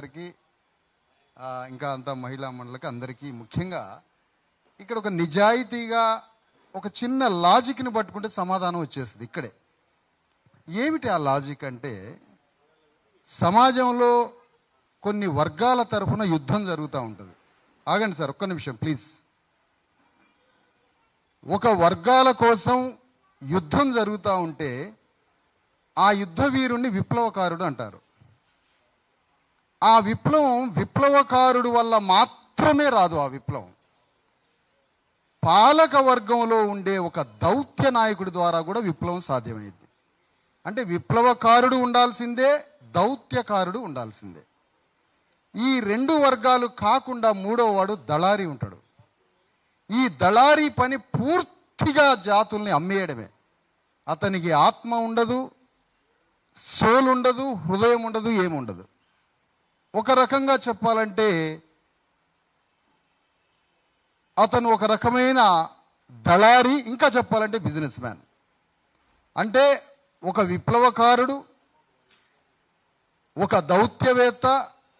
అందరికీ ఇంకా అంతా మహిళా మండలికి అందరికీ ముఖ్యంగా ఇక్కడ ఒక నిజాయితీగా ఒక చిన్న లాజిక్ని పట్టుకుంటే సమాధానం వచ్చేస్తుంది ఇక్కడే. ఏమిటి ఆ లాజిక్ అంటే, సమాజంలో కొన్ని వర్గాల తరఫున యుద్ధం జరుగుతూ ఉంటుంది. ఆగండి సార్, ఒక్క నిమిషం ప్లీజ్. ఒక వర్గాల కోసం యుద్ధం జరుగుతూ ఉంటే ఆ యుద్ధ వీరుణ్ణి విప్లవకారుడు అంటారు. ఆ విప్లవకారుడు వల్ల మాత్రమే రాదు. ఆ విప్లవం పాలక వర్గంలో ఉండే ఒక దౌత్య నాయకుడి ద్వారా కూడా విప్లవం సాధ్యమైంది. అంటే విప్లవకారుడు ఉండాల్సిందే, దౌత్యకారుడు ఉండాల్సిందే. ఈ రెండు వర్గాలు కాకుండా మూడో వాడు దళారీ ఉంటాడు. ఈ దళారీ పని పూర్తిగా జాతుల్ని అమ్మేయడమే. అతనికి ఆత్మ ఉండదు, సోల్ ఉండదు, హృదయం ఉండదు, ఏముండదు. ఒక రకంగా చెప్పాలంటే అతను ఒక రకమైన దళారీ, ఇంకా చెప్పాలంటే బిజినెస్ మ్యాన్. అంటే ఒక విప్లవకారుడు, ఒక దౌత్యవేత్త,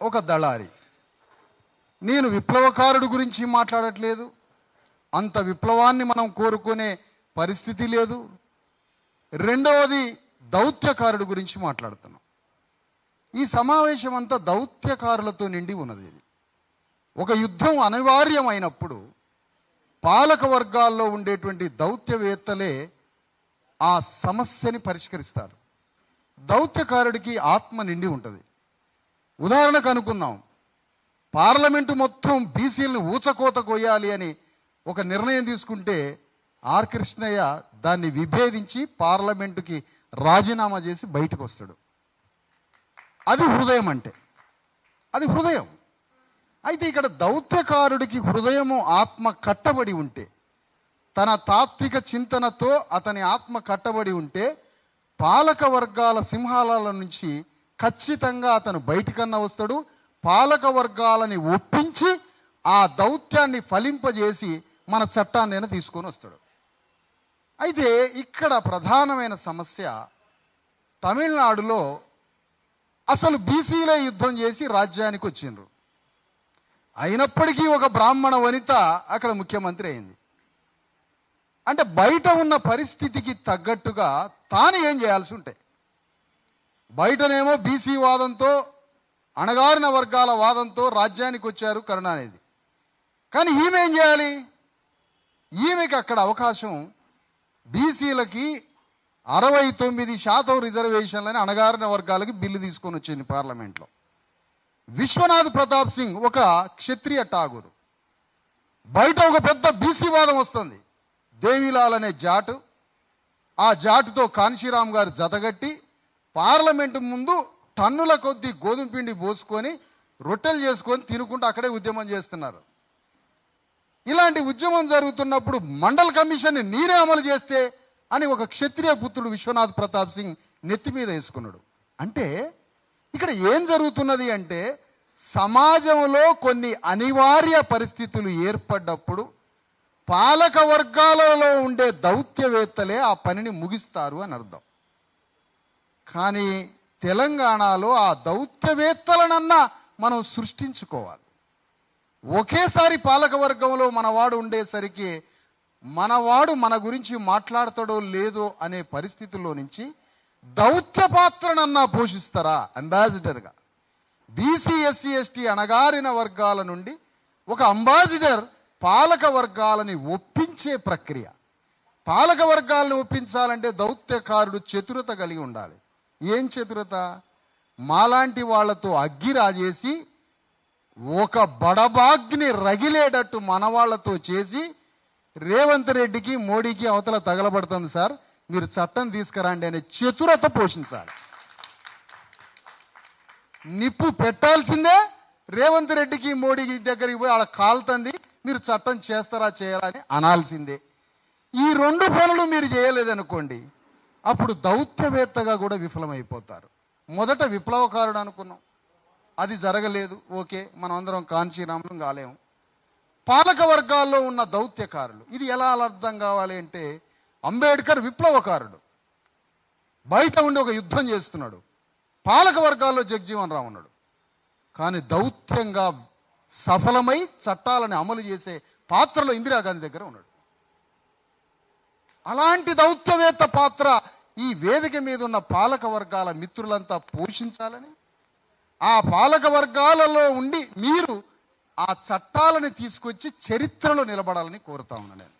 ఒక దళారీ. నేను విప్లవకారుడు గురించి మాట్లాడట్లేదు, అంత విప్లవాన్ని మనం కోరుకునే పరిస్థితి లేదు. రెండవది దౌత్యకారుడు గురించి మాట్లాడుతున్నాం. ఈ సమావేశం అంతా దౌత్యకారులతో నిండి ఉన్నది. ఒక యుద్ధం అనివార్యమైనప్పుడు పాలక వర్గాల్లో ఉండేటువంటి దౌత్యవేత్తలే ఆ సమస్యని పరిష్కరిస్తారు. దౌత్యకారుడికి ఆత్మ నిండి ఉంటుంది. ఉదాహరణకు అనుకున్నాం, పార్లమెంటు మొత్తం బీసీలను ఊచకోత కొయ్యాలి అని ఒక నిర్ణయం తీసుకుంటే ఆర్ కృష్ణయ్య దాన్ని విభేదించి పార్లమెంటుకి రాజీనామా చేసి బయటకు వస్తాడు. అది హృదయం అంటే, అది హృదయం. అయితే ఇక్కడ దౌత్యకారుడికి హృదయము ఆత్మ కట్టబడి ఉంటే, తన తాత్విక చింతనతో అతని ఆత్మ కట్టబడి ఉంటే, పాలక వర్గాల సింహాల నుంచి ఖచ్చితంగా అతను బయటికన్నా వస్తాడు. పాలక వర్గాలని ఒప్పించి ఆ దౌత్యాన్ని ఫలింపజేసి మన చట్టాన్ని తీసుకొని వస్తాడు. అయితే ఇక్కడ ప్రధానమైన సమస్య, తమిళనాడులో అసలు బీసీలే యుద్ధం చేసి రాజ్యానికి వచ్చిండ్రు. అయినప్పటికీ ఒక బ్రాహ్మణ వనిత అక్కడ ముఖ్యమంత్రి అయింది. అంటే బయట ఉన్న పరిస్థితికి తగ్గట్టుగా తాను ఏం చేయాల్సి ఉంటాయి. బయటనేమో బీసీ వాదంతో, అణగారిన వర్గాల వాదంతో రాజ్యానికి వచ్చారు కరుణానిధి. కానీ ఈమె ఏం చేయాలి? ఈమెకి అక్కడ అవకాశం, బీసీలకి 69% రిజర్వేషన్లని అణగారిన వర్గాలకి బిల్లు తీసుకొని వచ్చింది పార్లమెంట్లో. విశ్వనాథ్ ప్రతాప్ సింగ్ ఒక క్షత్రియ ఠాగూరు. బయట ఒక పెద్ద బీసీ వాదం వస్తుంది. దేవిలాల్ అనే జాటు, ఆ జాటుతో కాన్షీరామ్ గారు జతగట్టి పార్లమెంటు ముందు టన్నుల కొద్దీ గోధుమ పిండి పోసుకొని రొట్టెలు చేసుకొని తినుకుంటూ అక్కడే ఉద్యమం చేస్తున్నారు. ఇలాంటి ఉద్యమం జరుగుతున్నప్పుడు మండల్ కమిషన్ని నేనే అమలు చేస్తే అని ఒక క్షత్రియ పుత్రుడు విశ్వనాథ్ ప్రతాప్ సింగ్ నెత్తి మీద వేసుకున్నాడు. అంటే ఇక్కడ ఏం జరుగుతున్నది అంటే, సమాజంలో కొన్ని అనివార్య పరిస్థితులు ఏర్పడ్డప్పుడు పాలక వర్గాలలో ఉండే దౌత్యవేత్తలే ఆ పనిని ముగిస్తారు అని అర్థం. కానీ తెలంగాణలో ఆ దౌత్యవేత్తలనన్నా మనం సృష్టించుకోవాలి. ఒకేసారి పాలక వర్గంలో మనవాడు ఉండేసరికి మనవాడు మన గురించి మాట్లాడతాడో లేదో అనే పరిస్థితుల్లో నుంచి దౌత్య పాత్రనన్నా పోషిస్తారా అంబాసిడర్గా? బీసీ, ఎస్సీ, ఎస్టీ అణగారిన వర్గాల నుండి ఒక అంబాసిడర్ పాలక వర్గాలని ఒప్పించే ప్రక్రియ. పాలక వర్గాలను ఒప్పించాలంటే దౌత్యకారుడు చతురత కలిగి ఉండాలి. ఏం చతురత? మాలాంటి వాళ్లతో అగ్గి రాజేసి ఒక బడబాగ్ని రగిలేటట్టు మనవాళ్లతో చేసి, రేవంత్ రెడ్డికి మోడీకి అవతల తగలబడుతుంది సార్, మీరు చట్టం తీసుకురండి అనే చతురత పోషించాలి. నిప్పు పెట్టాల్సిందే, రేవంత్ రెడ్డికి మోడీకి దగ్గరికి పోయి ఆడ కాలుతుంది, మీరు చట్టం చేస్తారా చేయాలని అనాల్సిందే. ఈ రెండు పనులు మీరు చేయలేదనుకోండి, అప్పుడు దౌత్యవేత్తగా కూడా విఫలమైపోతారు. మొదట విప్లవకారుడు అనుకున్నాం, అది జరగలేదు. ఓకే, మనం అందరం కాంచీరాములం కాలేము. పాలక వర్గాల్లో ఉన్న దౌత్యకారులు, ఇది ఎలా అర్థం కావాలి అంటే, అంబేద్కర్ విప్లవకారుడు, బయట ఉండి ఒక యుద్ధం చేస్తున్నాడు. పాలక వర్గాల్లో జగజీవన్ రావు ఉన్నాడు. కానీ దౌత్యంగా సఫలమై చట్టాలను అమలు చేసే పాత్రలో ఇందిరాగాంధీ దగ్గర ఉన్నాడు. అలాంటి దౌత్యవేత్త పాత్ర ఈ వేదిక మీద ఉన్న పాలక వర్గాల మిత్రులంతా పోషించాలని, ఆ పాలక వర్గాలలో ఉండి మీరు ఆ చట్టాలను తీసుకొచ్చి చరిత్రలో నిలబడాలని కోరుతా ఉన్నాను నేను.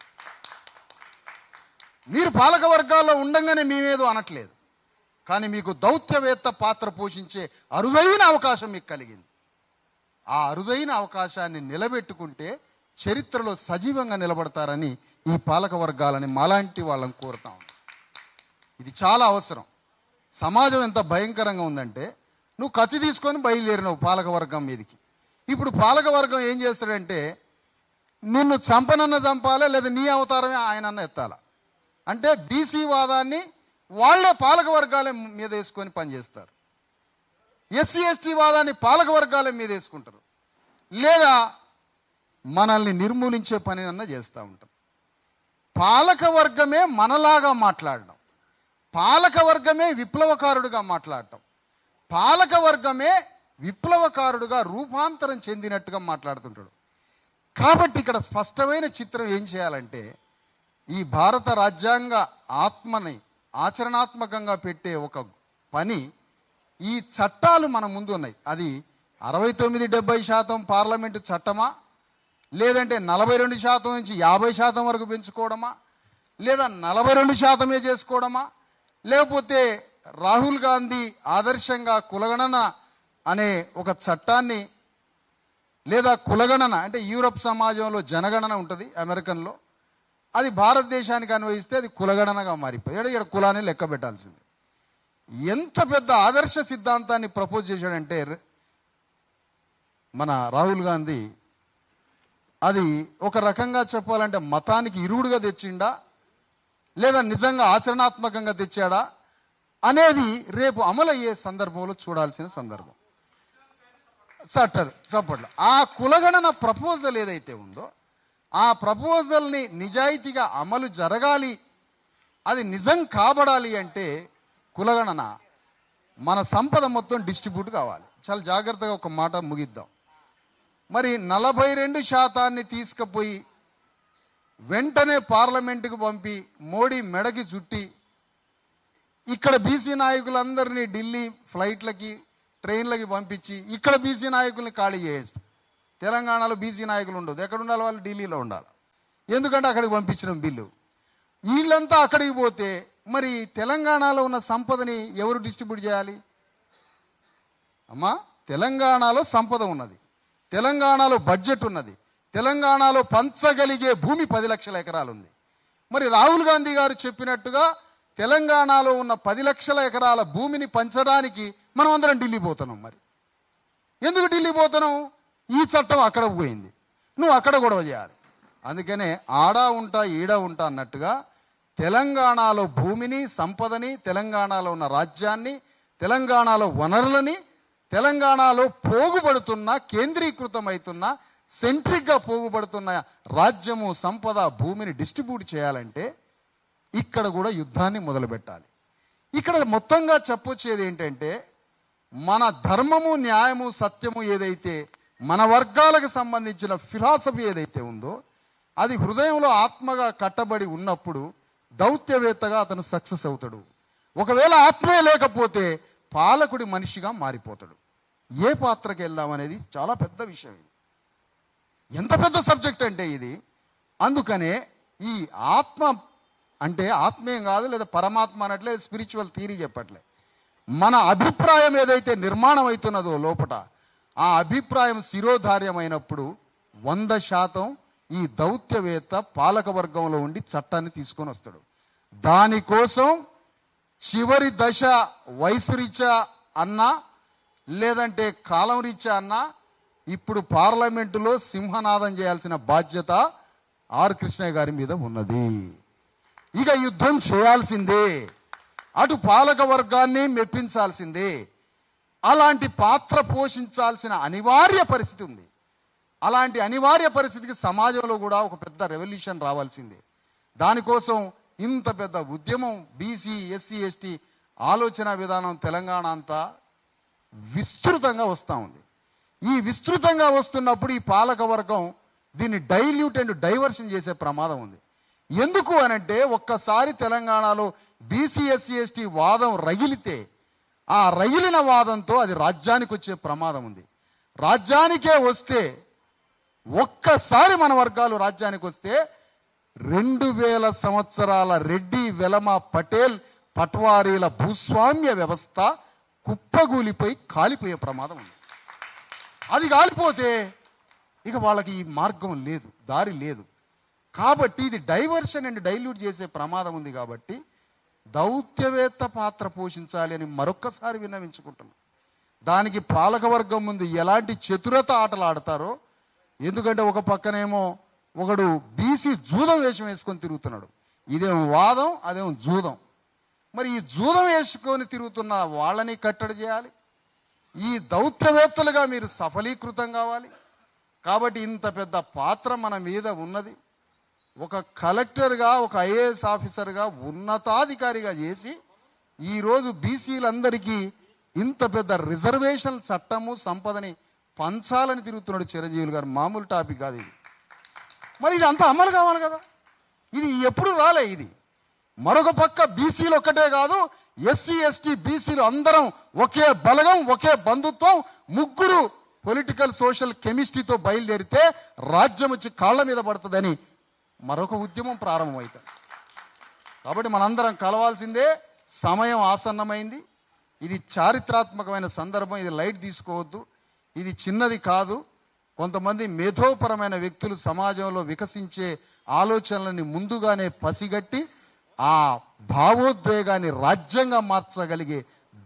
మీరు పాలక వర్గాల్లో ఉండంగానే మేమేదో అనట్లేదు, కానీ మీకు దౌత్యవేత్త పాత్ర పోషించే అరుదైన అవకాశం మీకు కలిగింది. ఆ అరుదైన అవకాశాన్ని నిలబెట్టుకుంటే చరిత్రలో సజీవంగా నిలబడతారని ఈ పాలక వర్గాలని మాలాంటి వాళ్ళని కోరుతా ఉన్నాం. ఇది చాలా అవసరం. సమాజం ఎంత భయంకరంగా ఉందంటే, నువ్వు కత్తి తీసుకొని బయలుదేరినావు పాలక వర్గం మీదకి. ఇప్పుడు పాలక వర్గం ఏం చేస్తాడంటే, నిన్ను చంపనన్న చంపాలి, లేదా నీ అవతారమే ఆయనన్న ఎత్తాల అంటే బీసీ వాదాన్ని వాళ్లే పాలక వర్గాల మీద వేసుకొని పనిచేస్తారు. ఎస్సీ ఎస్టీ వాదాన్ని పాలక వర్గాల మీద వేసుకుంటారు, లేదా మనల్ని నిర్మూలించే పని అన్న చేస్తూ ఉంటారు. పాలక వర్గమే మనలాగా మాట్లాడడం, పాలక వర్గమే విప్లవకారుడిగా మాట్లాడటం, పాలక వర్గమే విప్లవకారుడుగా రూపాంతరం చెందినట్టుగా మాట్లాడుతుంటాడు. కాబట్టి ఇక్కడ స్పష్టమైన చిత్రం ఏం చేయాలంటే, ఈ భారత రాజ్యాంగ ఆత్మని ఆచరణాత్మకంగా పెట్టే ఒక పని, ఈ చట్టాలు మన ముందు ఉన్నాయి. అది 69-70% పార్లమెంటు చట్టమా, లేదంటే 42% నుంచి 50% వరకు పెంచుకోవడమా, లేదా 42% చేసుకోవడమా, లేకపోతే రాహుల్ గాంధీ ఆదర్శంగా కులగణన అనే ఒక చట్టాన్ని, లేదా కులగణన అంటే యూరప్ సమాజంలో జనగణన ఉంటుంది అమెరికన్లో, అది భారతదేశానికి అన్వయిస్తే అది కులగణనగా మారిపోయాడు. ఇక్కడ కులాన్ని లెక్క పెట్టాల్సింది. ఎంత పెద్ద ఆదర్శ సిద్ధాంతాన్ని ప్రపోజ్ చేశాడంటే మన రాహుల్ గాంధీ, అది ఒక రకంగా చెప్పాలంటే మతానికి ఇరువుడుగా తెచ్చిండా, లేదా నిజంగా ఆచరణాత్మకంగా తెచ్చాడా అనేది రేపు అమలయ్యే సందర్భంలో చూడాల్సిన సందర్భం. చప్పట్లు. ఆ కులగణన ప్రపోజల్ ఏదైతే ఉందో, ఆ ప్రపోజల్ని నిజాయితీగా అమలు జరగాలి, అది నిజం కాబడాలి అంటే కులగణన మన సంపద మొత్తం డిస్ట్రిబ్యూట్ కావాలి. చాలా జాగ్రత్తగా ఒక మాట ముగిద్దాం. మరి 42% తీసుకుపోయి వెంటనే పార్లమెంటుకు పంపి మోడీ మెడకి చుట్టి, ఇక్కడ బీసీ నాయకులందరినీ ఢిల్లీ ఫ్లైట్లకి ట్రైన్లకి పంపించి ఇక్కడ బీసీ నాయకుల్ని ఖాళీ చేయొచ్చు. తెలంగాణలో బీసీ నాయకులు ఉండదు, ఎక్కడ ఉండాలి వాళ్ళు? ఢిల్లీలో ఉండాలి. ఎందుకంటే అక్కడికి పంపించడం బిల్లు. వీళ్ళంతా అక్కడికి పోతే మరి తెలంగాణలో ఉన్న సంపదని ఎవరు డిస్ట్రిబ్యూట్ చేయాలి? అమ్మా, తెలంగాణలో సంపద ఉన్నది, తెలంగాణలో బడ్జెట్ ఉన్నది, తెలంగాణలో పంచగలిగే భూమి 10 లక్షల ఎకరాలు ఉంది. మరి రాహుల్ గాంధీ గారు చెప్పినట్టుగా తెలంగాణలో ఉన్న 10 లక్షల ఎకరాల భూమిని పంచడానికి మనం అందరం ఢిల్లీ పోతున్నాం. మరి ఎందుకు ఢిల్లీ పోతున్నాం? ఈ చట్టం అక్కడ పోయింది, నువ్వు అక్కడ గొడవ చేయాలి. అందుకనే ఆడా ఉంటా ఈడా ఉంటా అన్నట్టుగా తెలంగాణలో భూమిని, సంపదని, తెలంగాణలో ఉన్న రాజ్యాన్ని, తెలంగాణలో వనరులని, తెలంగాణలో పోగుపడుతున్న, కేంద్రీకృతమవుతున్న, సెంట్రిక్గా పోగుపడుతున్న రాజ్యము, సంపద, భూమిని డిస్ట్రిబ్యూట్ చేయాలంటే ఇక్కడ కూడా యుద్ధాన్ని మొదలు పెట్టాలి. ఇక్కడ మొత్తంగా చెప్పొచ్చేది ఏంటంటే, మన ధర్మము, న్యాయము, సత్యము ఏదైతే మన వర్గాలకు సంబంధించిన ఫిలాసఫీ ఏదైతే ఉందో, అది హృదయంలో ఆత్మగా కట్టబడి ఉన్నప్పుడు దౌత్యవేత్తగా అతను సక్సెస్ అవుతాడు. ఒకవేళ ఆత్మే లేకపోతే పాలకుడి మనిషిగా మారిపోతాడు. ఏ పాత్రకి వెళ్దామనేది చాలా పెద్ద విషయం. ఇది ఎంత పెద్ద సబ్జెక్ట్ అంటే ఇది. అందుకనే ఈ ఆత్మ అంటే ఆత్మేం కాదు, లేదా పరమాత్మ అనట్లే, స్పిరిచువల్ థియరీ చెప్పట్లే. మన అభిప్రాయం ఏదైతే నిర్మాణం అవుతున్నదో లోపట, ఆ అభిప్రాయం శిరోధార్యమైనప్పుడు 100% ఈ దౌత్యవేత్త పాలక వర్గంలో ఉండి చట్టాన్ని తీసుకొని వస్తాడు. దానికోసం చివరి దశ వయసు రీత్యా అన్నా, లేదంటే కాలం రీత్యా అన్నా, ఇప్పుడు పార్లమెంటులో సింహనాదం చేయాల్సిన బాధ్యత ఆర్ కృష్ణయ్య గారి మీద ఉన్నది. ఇక యుద్ధం చేయాల్సిందే, అటు పాలక వర్గాన్ని మెప్పించాల్సిందే. అలాంటి పాత్ర పోషించాల్సిన అనివార్య పరిస్థితి ఉంది. అలాంటి అనివార్య పరిస్థితికి సమాజంలో కూడా ఒక పెద్ద రెవల్యూషన్ రావాల్సిందే. దానికోసం ఇంత పెద్ద ఉద్యమం, బీసీ, ఎస్సీ, ఎస్టీ ఆలోచన విధానం తెలంగాణ అంతా విస్తృతంగా వస్తూ ఉంది. ఈ విస్తృతంగా వస్తున్నప్పుడు ఈ పాలక వర్గం దీన్ని డైల్యూట్ అండ్ డైవర్షన్ చేసే ప్రమాదం ఉంది. ఎందుకు అనంటే ఒక్కసారి తెలంగాణలో బీసీ ఎస్సీ ఎస్టీ వాదం రగిలితే ఆ రగిలిన వాదంతో అది రాజ్యానికి వచ్చే ప్రమాదం ఉంది. రాజ్యానికే వస్తే ఒక్కసారి మన వర్గాలు రాజ్యానికి వస్తే 2000 సంవత్సరాల రెడ్డి వెలమ పటేల్ పట్వారీల భూస్వామ్య వ్యవస్థ కుప్పగూలిపోయి కాలిపోయే ప్రమాదం ఉంది. అది కాలిపోతే ఇక వాళ్ళకి ఈ మార్గం లేదు, దారి లేదు. కాబట్టి ఇది డైవర్షన్ అండ్ డైల్యూట్ చేసే ప్రమాదం ఉంది. కాబట్టి దౌత్యవేత్త పాత్ర పోషించాలి అని మరొక్కసారి విన్నవించుకుంటున్నాం. దానికి పాలకవర్గం ముందు ఎలాంటి చతురత ఆటలు ఆడతారో, ఎందుకంటే ఒక పక్కనేమో ఒకడు బీసీ జూదం వేషం వేసుకొని తిరుగుతున్నాడు, ఇదేమో వాదం అదేమో జూదం. మరి ఈ జూదం వేసుకొని తిరుగుతున్న వాళ్ళని కట్టడి చేయాలి, ఈ దౌత్యవేత్తలుగా మీరు సఫలీకృతం కావాలి. కాబట్టి ఇంత పెద్ద పాత్ర మన మీద ఉన్నది. ఒక కలెక్టర్గా, ఒక ఐఏఎస్ ఆఫీసర్గా, ఉన్నతాధికారిగా చేసి ఈరోజు బీసీలందరికీ ఇంత పెద్ద రిజర్వేషన్ చట్టము సంపదని పంచాలని తిరుగుతున్నాడు చిరంజీవి గారు. మామూలు టాపిక్ కాదు ఇది. మరి ఇది అంతా అమలు కావాలి కదా, ఇది ఎప్పుడు రాలే. ఇది మరొక పక్క బీసీలు ఒక్కటే కాదు, ఎస్సీ ఎస్టీ బీసీలు అందరం ఒకే బలగం, ఒకే బంధుత్వం, ముగ్గురు పొలిటికల్ సోషల్ కెమిస్ట్రీతో బయలుదేరితే రాజ్యం వచ్చి కాళ్ళ మీద పడుతుందని మరొక ఉద్యమం ప్రారంభమవుతుంది. కాబట్టి మనందరం కలవాల్సిందే. సమయం ఆసన్నమైంది. ఇది చారిత్రాత్మకమైన సందర్భం. ఇది లైట్ తీసుకోవద్దు. ఇది చిన్నది కాదు. కొంతమంది మేధోపరమైన వ్యక్తులు సమాజంలో వికసించే ఆలోచనలని ముందుగానే పసిగట్టి ఆ భావోద్వేగాన్ని రాజ్యంగా మార్చగలిగే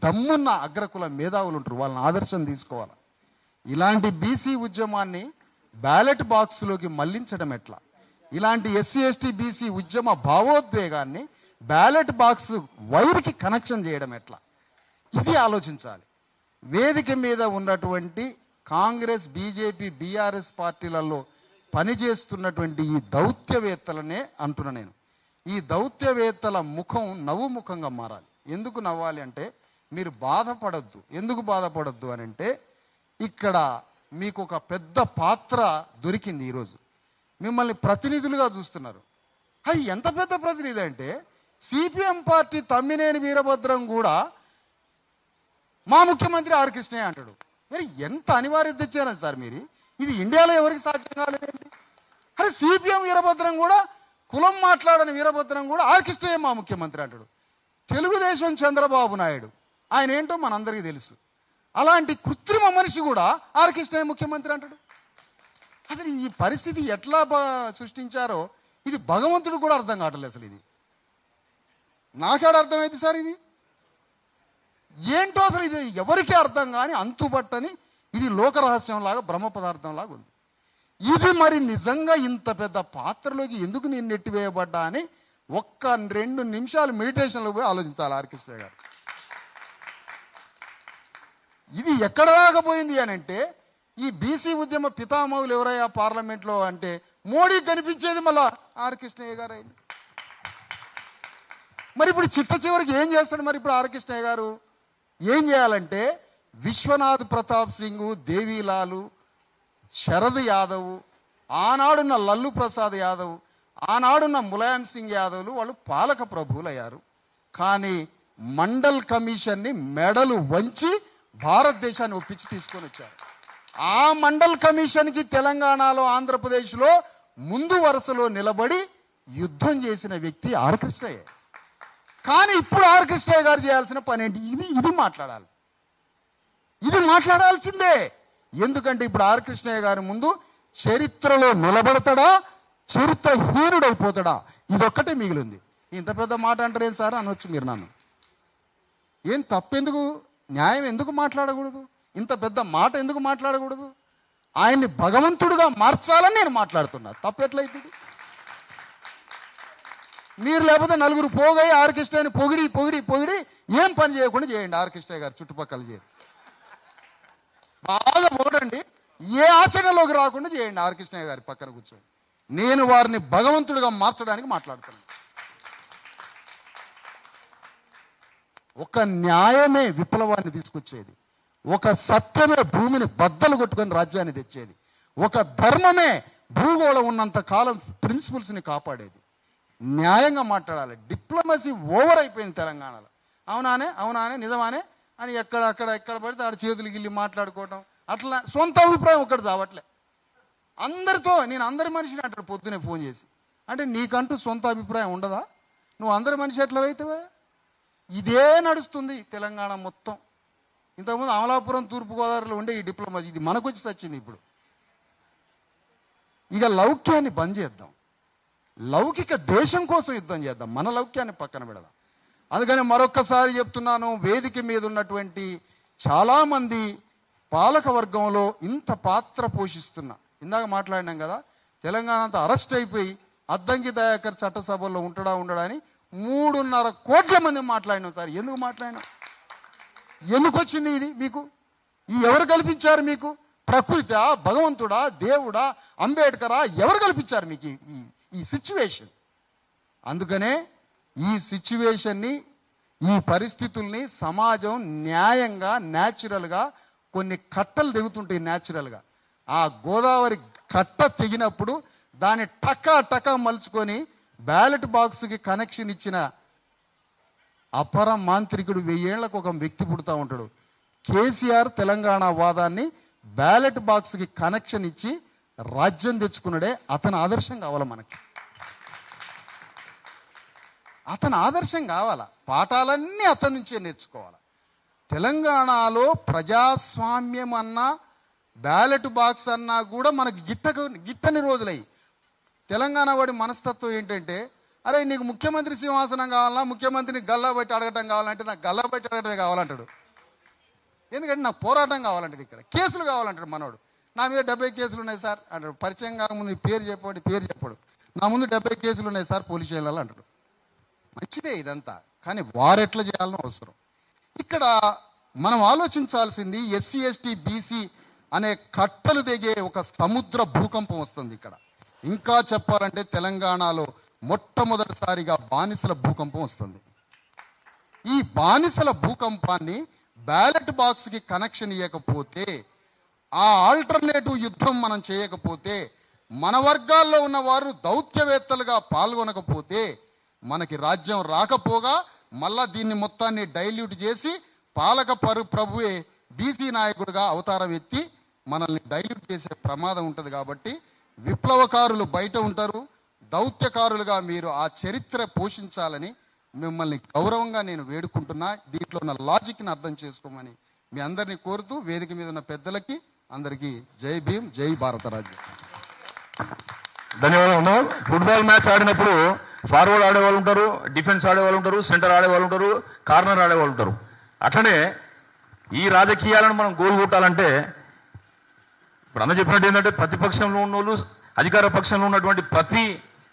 దమ్మున్న అగ్రకుల మేధావులు ఉంటారు. వాళ్ళని ఆదర్శం తీసుకోవాలి. ఇలాంటి బీసీ ఉద్యమాన్ని బ్యాలెట్ బాక్స్లోకి మళ్లించడం ఎట్లా, ఇలాంటి ఎస్సీ ఎస్టీ బీసీ ఉద్యమ భావోద్వేగాన్ని బ్యాలెట్ బాక్స్ వైర్కి కనెక్షన్ చేయడం ఎట్లా, ఇది ఆలోచించాలి. వేదిక మీద ఉన్నటువంటి కాంగ్రెస్, బీజేపీ, బీఆర్ఎస్ పార్టీలలో పనిచేస్తున్నటువంటి ఈ దౌత్యవేత్తలనే అంటున్నా నేను. ఈ దౌత్యవేత్తల ముఖం నవ్వు ముఖంగా మారాలి. ఎందుకు నవ్వాలి అంటే, మీరు బాధపడద్దు. ఎందుకు బాధపడద్దు అని అంటే, ఇక్కడ మీకు ఒక పెద్ద పాత్ర దొరికింది. ఈరోజు మిమ్మల్ని ప్రతినిధులుగా చూస్తున్నారు. అది ఎంత పెద్ద ప్రతినిధి అంటే, సిపిఎం పార్టీ తమ్మినేని వీరభద్రం కూడా మా ముఖ్యమంత్రి ఆర్ కృష్ణయ్య అంటాడు. మరి ఎంత అనివార్యత తెచ్చారా సార్ మీరు? ఇది ఇండియాలో ఎవరికి సాధ్యం కాలేదండి. అరే సిపిఎం వీరభద్రం కూడా, కులం మాట్లాడని వీరభద్రం కూడా ఆర్ కృష్ణయ్య మా ముఖ్యమంత్రి అంటాడు. తెలుగుదేశం చంద్రబాబు నాయుడు ఆయన ఏంటో మనందరికీ తెలుసు. అలాంటి కృత్రిమ మనిషి కూడా ఆర్ కృష్ణయ్య ముఖ్యమంత్రి అంటాడు. అసలు ఈ పరిస్థితి ఎట్లా సృష్టించారో ఇది భగవంతుడు కూడా అర్థం కావట్లేదు. అసలు ఇది నాకేడ అర్థమైంది సార్? ఇది ఏంటో అసలు ఇది ఎవరికీ అర్థం కాని అంతుబట్టని ఇది లోక రహస్యం లాగా, బ్రహ్మ పదార్థం లాగా ఉంది. ఇది మరి నిజంగా ఇంత పెద్ద పాత్రలోకి ఎందుకు నేను నెట్టివేయబడ్డా అని 1-2 నిమిషాలు మెడిటేషన్లో పోయి ఆలోచించాలి ఆర్ కృష్ణయ్య గారు. ఇది ఎక్కడ దాకా పోయింది అని అంటే, ఈ బీసీ ఉద్యమ పితామహులు ఎవరయ్యా పార్లమెంట్లో అంటే మోడీ కనిపించేది మళ్ళా ఆర్ కృష్ణయ్య గారు అయింది. మరి ఇప్పుడు చిట్ట చివరికి ఏం చేస్తాడు? మరి ఇప్పుడు ఆర్ కృష్ణయ్య గారు ఏం చేయాలంటే, విశ్వనాథ్ ప్రతాప్ సింగ్, దేవీలాలు, శరద్ యాదవ్, ఆనాడున్న లల్లు ప్రసాద్ యాదవ్, ఆనాడున్న ములాయం సింగ్ యాదవ్లు వాళ్ళు పాలక ప్రభువులు అయ్యారు. కానీ మండల్ కమిషన్ని మెడలు వంచి భారతదేశాన్ని ఒప్పించి తీసుకొని వచ్చారు. ఆ మండల్ కమిషన్కి తెలంగాణలో, ఆంధ్రప్రదేశ్లో ముందు వరుసలో నిలబడి యుద్ధం చేసిన వ్యక్తి ఆర్ కృష్ణయ్య. కానీ ఇప్పుడు ఆర్ కృష్ణయ్య గారు చేయాల్సిన పని ఏంటి? ఇది మాట్లాడాలి. ఇది మాట్లాడాల్సిందే. ఎందుకంటే ఇప్పుడు ఆర్ కృష్ణయ్య గారి ముందు చరిత్రలో నిలబడతాడా, చరిత్రహీనుడైపోతాడా, ఇదొక్కటే మిగిలింది. ఇంత పెద్ద మాట అంటారు ఏం సార్ అనొచ్చు మీరు. నన్ను ఏం తప్పెందుకు, న్యాయం ఎందుకు మాట్లాడకూడదు? ఇంత పెద్ద మాట ఎందుకు మాట్లాడకూడదు? ఆయన్ని భగవంతుడుగా మార్చాలని నేను మాట్లాడుతున్నా. తప్పెట్లయితుంది? మీరు లేకపోతే నలుగురు పోగై ఆర్ కృష్ణయ్యని పొగిడి పొగిడి పొగిడి ఏం పని చేయకుండా చేయండి. ఆర్ కృష్ణయ్య గారు చుట్టుపక్కల చేయండి, బాగా పోడండి, ఏ ఆచరణలోకి రాకుండా చేయండి. ఆర్ కృష్ణయ్య గారి పక్కన కూర్చోండి. నేను వారిని భగవంతుడిగా మార్చడానికి మాట్లాడుతున్నాను. ఒక న్యాయమే విప్లవాన్ని తీసుకొచ్చేది. ఒక సత్యమే భూమిని బద్దలు కొట్టుకొని రాజ్యాన్ని తెచ్చేది. ఒక ధర్మమే భూగోళం ఉన్నంత కాలం ప్రిన్సిపల్స్ని కాపాడేది. న్యాయంగా మాట్లాడాలి. డిప్లొమసీ ఓవర్ అయిపోయింది తెలంగాణలో. అవునానే నిజమానే అని ఎక్కడ పడితే ఆడ చేతులు గిల్లి మాట్లాడుకోవటం, అట్లా సొంత అభిప్రాయం ఒకటి చావట్లే. అందరితో నేను అందరి మనిషిని అంటాడు పొద్దునే ఫోన్ చేసి. అంటే నీకంటూ సొంత అభిప్రాయం ఉండదా? నువ్వు అందరి మనిషి ఎట్లా అవుతావా? ఇదే నడుస్తుంది తెలంగాణ మొత్తం. ఇంతకుముందు అమలాపురం తూర్పుగోదావరిలో ఉండే ఈ డిప్లొమసీ ఇది మనకొచ్చి వచ్చింది ఇప్పుడు. ఇక లౌక్యాన్ని బంద్ చేద్దాం. లౌకిక దేశం కోసం యుద్ధం చేద్దాం. మన లౌక్యాన్ని పక్కన పెడదాం. అందుకని మరొక్కసారి చెప్తున్నాను, వేదిక మీద ఉన్నటువంటి చాలామంది పాలక వర్గంలో ఇంత పాత్ర పోషిస్తున్నా, ఇందాక మాట్లాడినాం కదా, తెలంగాణ అంతా అరెస్ట్ అయిపోయి అద్దంకి దయాకర్ చట్టసభల్లో ఉండడా అని 3.5 కోట్ల మంది మాట్లాడినాం సార్. ఎందుకు మాట్లాడినాం? ఎందుకు వచ్చింది ఇది మీకు? ఈ ఎవరు కల్పించారు మీకు? ప్రకృతి, భగవంతుడా, దేవుడా, అంబేద్కరా, ఎవరు కల్పించారు మీకు ఈ సిచ్యువేషన్? అందుకనే ఈ సిచ్యువేషన్ని, ఈ పరిస్థితుల్ని సమాజం న్యాయంగా న్యాచురల్గా కొన్ని కట్టలు దిగుతుంటాయి. న్యాచురల్గా ఆ గోదావరి కట్ట తెగినప్పుడు దాన్ని టకా మలుచుకొని బ్యాలెట్ బాక్స్కి కనెక్షన్ ఇచ్చిన అపర మాంత్రికుడు 1000 ఏళ్లకు ఒక వ్యక్తి పుడతా ఉంటాడు. కేసీఆర్ తెలంగాణ వాదాన్ని బ్యాలెట్ బాక్స్కి కనెక్షన్ ఇచ్చి రాజ్యం తెచ్చుకున్నాడే. అతను ఆదర్శం కావాలా మనకి? అతను ఆదర్శం కావాలా? పాఠాలన్నీ అతని నుంచే నేర్చుకోవాలి. తెలంగాణలో ప్రజాస్వామ్యం అన్నా బ్యాలెట్ బాక్స్ అన్నా కూడా మనకి గిట్టని రోజులయ్యి. తెలంగాణ వాడి మనస్తత్వం ఏంటంటే, అరే నీకు ముఖ్యమంత్రి సింహాసనం కావాలన్నా, ముఖ్యమంత్రిని గల్లా బట్టి అడగటం కావాలంటే నాకు గల్లా బట్టి అడగటమే కావాలంటాడు. ఎందుకంటే నాకు పోరాటం కావాలంటాడు. ఇక్కడ కేసులు కావాలంటాడు మనోడు. నా మీద 70 కేసులు ఉన్నాయి సార్ అంటాడు. పరిచయం కాకముందు పేరు చెప్పాడు. నా ముందు 70 కేసులు ఉన్నాయి సార్ పోలీస్ స్టేషన్లలో అంటాడు. మంచిదే ఇదంతా, కానీ వారెట్లా చేయాలని అవసరం. ఇక్కడ మనం ఆలోచించాల్సింది ఎస్సీ ఎస్టీ బీసీ అనే కట్టలు దిగే ఒక సముద్ర భూకంపం వస్తుంది ఇక్కడ. ఇంకా చెప్పాలంటే తెలంగాణలో మొట్టమొదటిసారిగా బానిసల భూకంపం వస్తుంది. ఈ బానిసల భూకంపాన్ని బ్యాలెట్ బాక్స్కి కనెక్షన్ ఇవ్వకపోతే, ఆ ఆల్టర్నేటివ్ యుద్ధం మనం చేయకపోతే, మన వర్గాల్లో ఉన్న వారు దౌత్యవేత్తలుగా పాల్గొనకపోతే మనకి రాజ్యం రాకపోగా మళ్ళా దీన్ని మొత్తాన్ని డైల్యూట్ చేసి పాలక ప్రభువే బీసీ నాయకుడిగా అవతారం ఎత్తి మనల్ని డైల్యూట్ చేసే ప్రమాదం ఉంటుంది. కాబట్టి విప్లవకారులు బయట ఉంటారు, దౌత్యకారులుగా మీరు ఆ చరిత్ర పోషించాలని మిమ్మల్ని గౌరవంగా నేను వేడుకుంటున్నా. దీంట్లో ఉన్న లాజిక్ని అర్థం చేసుకోమని మీ అందరినీ కోరుతూ వేదిక మీద ఉన్న పెద్దలకి అందరికీ జై భీమ్, జై భారత రాజ్యం. ధన్యవాదాలు. ఫుట్బాల్ మ్యాచ్ ఆడినప్పుడు ఫార్వర్డ్ ఆడేవాళ్ళు ఉంటారు, డిఫెన్స్ ఆడేవాళ్ళు ఉంటారు, సెంటర్ ఆడేవాళ్ళు ఉంటారు, కార్నర్ ఆడేవాళ్ళు ఉంటారు. అట్లనే ఈ రాజకీయాలను మనం గోల్ కొట్టాలంటే ఇప్పుడు అన్న చెప్పినట్టు ఏంటంటే ప్రతిపక్షంలో ఉన్న వాళ్ళు, అధికార పక్షంలో ఉన్నటువంటి ప్రతి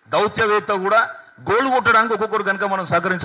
దౌత్యవేత్త కూడా గోల్ కొట్టడానికి ఒక్కొక్కరు కనుక మనం సహకరించాలి.